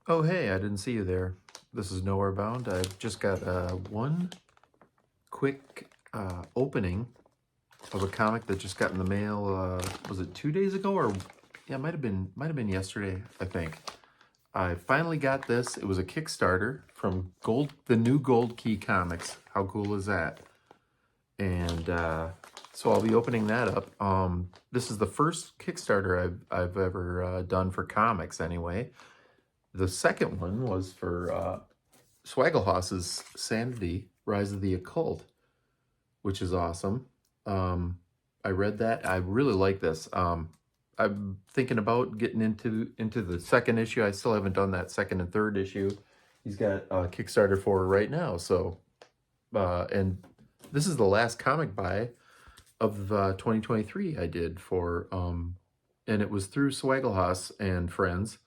Oh, hey, I didn't see you there. This is Nowhere Bound. I've just got one quick opening of a comic that just got in the mail. Was it 2 days ago, or yeah, it might have been yesterday, I think. I finally got this. It was a Kickstarter from the new Gold Key Comics. How cool is that? And so I'll be opening that up. This is the first Kickstarter I've ever done for comics, anyway. The second one was for Swagglehos's Sanity, Rise of the Occult, which is awesome. I read that. I really like this. I'm thinking about getting into the second issue. I still haven't done that second and third issue. He's got a Kickstarter for right now. So, and this is the last comic buy of 2023 I did for, and it was through Swagglehos and friends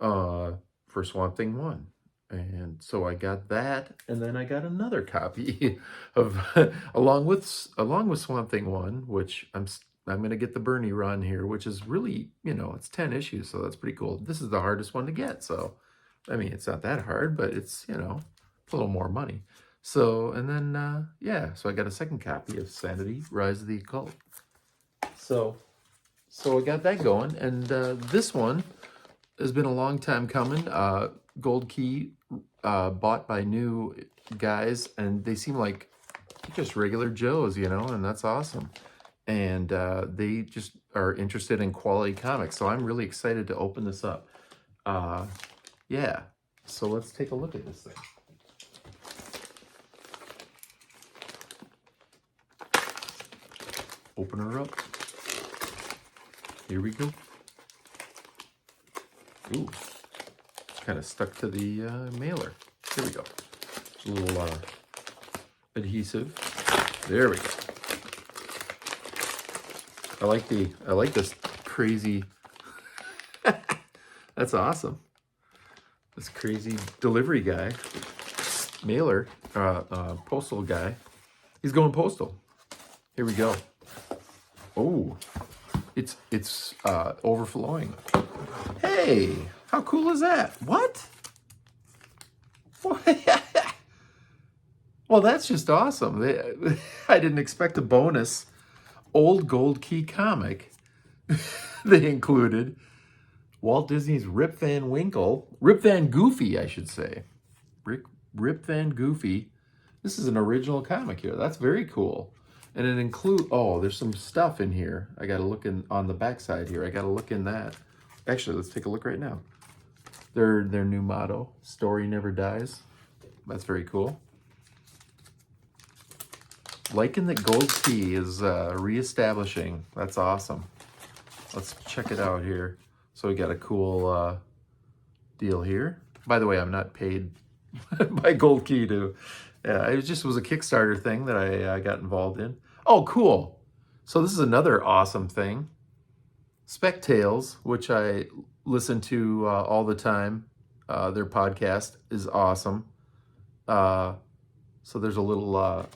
for Swamp Thing 1. And so I got that, and then I got another copy of along with Swamp Thing 1, which I'm gonna get the Bernie run here, which is really, it's 10 issues, so that's pretty cool. This is the hardest one to get, so I mean, it's not that hard, but it's, a little more money. So, and then yeah, so I got a second copy of Sanity, Rise of the Occult. So I got that going, and this one has been a long time coming. Gold Key, bought by new guys, and they seem like just regular Joes, and that's awesome. And they just are interested in quality comics, so I'm really excited to open this up. Yeah, so let's take a look at this thing. Open her up. Here we go. Ooh, kind of stuck to the mailer. Here we go. A little adhesive. There we go. I like this crazy. That's awesome. This crazy delivery guy, mailer, postal guy. He's going postal. Here we go. Oh, it's overflowing. Hey, how cool is that? What? Well, that's just awesome. I didn't expect a bonus old Gold Key comic. They included Walt Disney's Rip Van Goofy, I should say. Rip Van Goofy. This is an original comic here. That's very cool. And it includes, there's some stuff in here. I got to look on the backside here. I got to look in that. Actually, let's take a look right now. Their new motto, "Story Never Dies." That's very cool. Liking that Gold Key is reestablishing. That's awesome. Let's check it out here. So we got a cool deal here. By the way, I'm not paid by Gold Key to. Yeah, it just was a Kickstarter thing that I got involved in. Oh, cool. So this is another awesome thing. Spec Tales, which I listen to all the time. Their podcast is awesome. So there's a little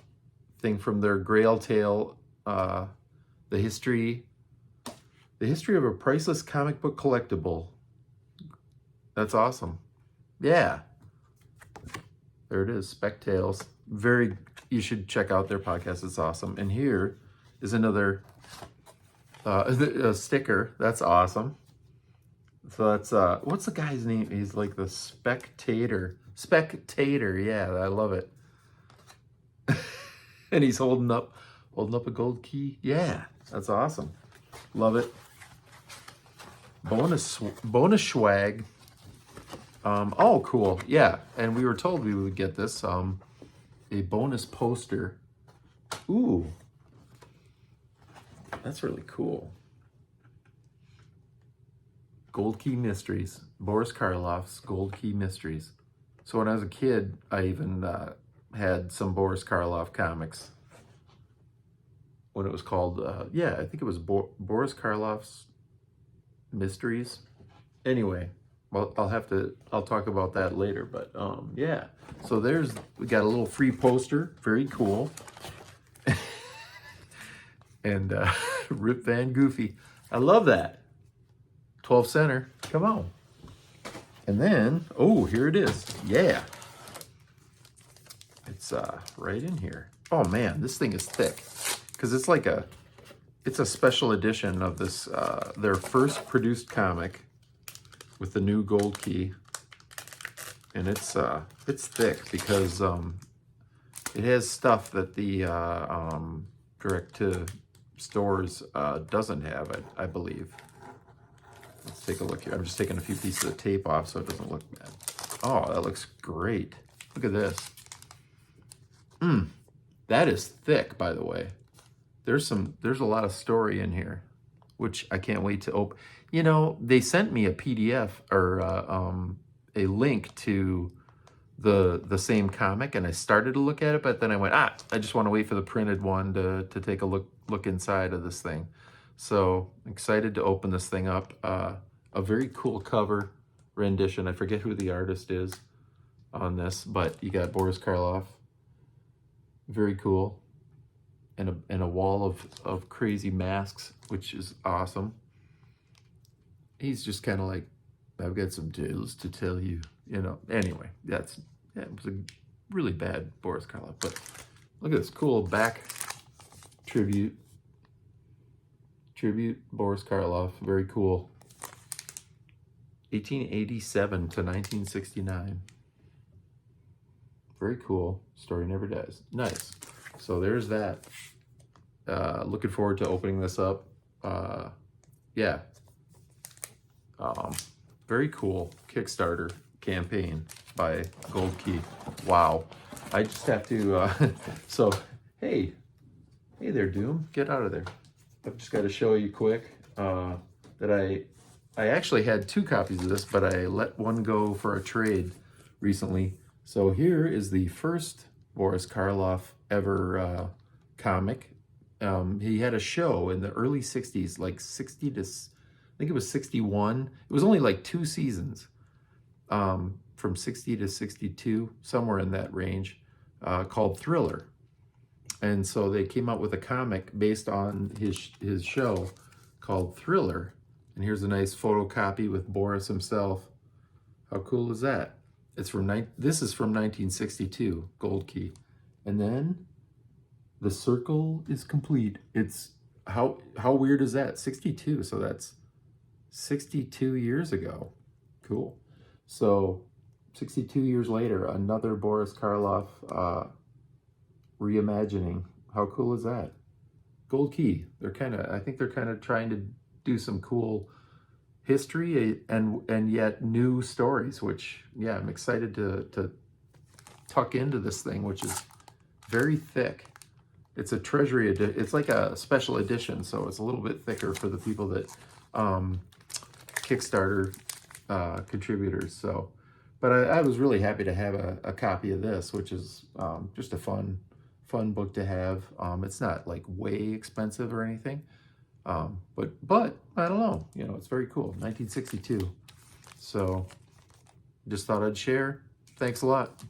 thing from their Grail Tale, the history of a priceless comic book collectible. That's awesome. Yeah. There it is, Spec Tales. You should check out their podcast. It's awesome. And here is another a sticker. That's awesome. So that's what's the guy's name? He's like the Spectator. Spectator. Yeah, I love it. And he's holding up a Gold Key. Yeah, that's awesome. Love it. Bonus swag. Oh, cool. Yeah, and we were told we would get this, a bonus poster. Ooh, that's really cool. Gold Key Mysteries. Boris Karloff's Gold Key Mysteries. So when I was a kid, I even had some Boris Karloff comics. When it was called, I think it was Boris Karloff's Mysteries. Anyway. Well, I'll talk about that later, but yeah. So we got a little free poster, very cool. And Rip Van Goofy. I love that. 12 center, come on. And then, oh, here it is. Yeah. It's right in here. Oh man, this thing is thick. Because it's like it's a special edition of this, their first produced comic with the new gold key. And it's thick because it has stuff that the direct to stores doesn't have, I believe. Let's take a look here. I'm just taking a few pieces of tape off so it doesn't look bad. Oh, that looks great. Look at this. That is thick, by the way. There's a lot of story in here, which I can't wait to open. You know, they sent me a PDF or a link to the same comic, and I started to look at it, but then I went, I just want to wait for the printed one to take a look inside of this thing. So excited to open this thing up. A very cool cover rendition. I forget who the artist is on this, but you got Boris Karloff. Very cool. And a wall of crazy masks, which is awesome. He's just kind of like, I've got some tales to tell you, you know. Anyway, it was a really bad Boris Karloff, but look at this cool back tribute Boris Karloff. Very cool. 1887 to 1969. Very cool. Story never dies. Nice. So there's that. Looking forward to opening this up. Yeah. Very cool Kickstarter campaign by Gold Key. Wow. I just have to, so, hey there, Doom. Get out of there. I've just got to show you quick that I actually had 2 copies of this, but I let one go for a trade recently. So here is the first Boris Karloff ever comic. He had a show in the early 60s, like 60 to, I think it was 61. It was only like 2 seasons, from 60 to 62, somewhere in that range, called Thriller. And so they came out with a comic based on his show called Thriller. And here's a nice photocopy with Boris himself. How cool is that? It's this is from 1962, Gold Key. And then the circle is complete. It's how weird is that? 62, so that's 62 years ago. Cool. So 62 years later, another Boris Karloff reimagining. How cool is that? Gold Key. I think they're kind of trying to do some cool history and yet new stories, which, yeah, I'm excited to tuck into this thing, which is very thick. It's a treasury edition. It's like a special edition, so it's a little bit thicker for the people that Kickstarter contributors. So, but I was really happy to have a copy of this, which is just a fun book to have. It's not like way expensive or anything. But I don't know, you know, it's very cool. 1962. So just thought I'd share. Thanks a lot.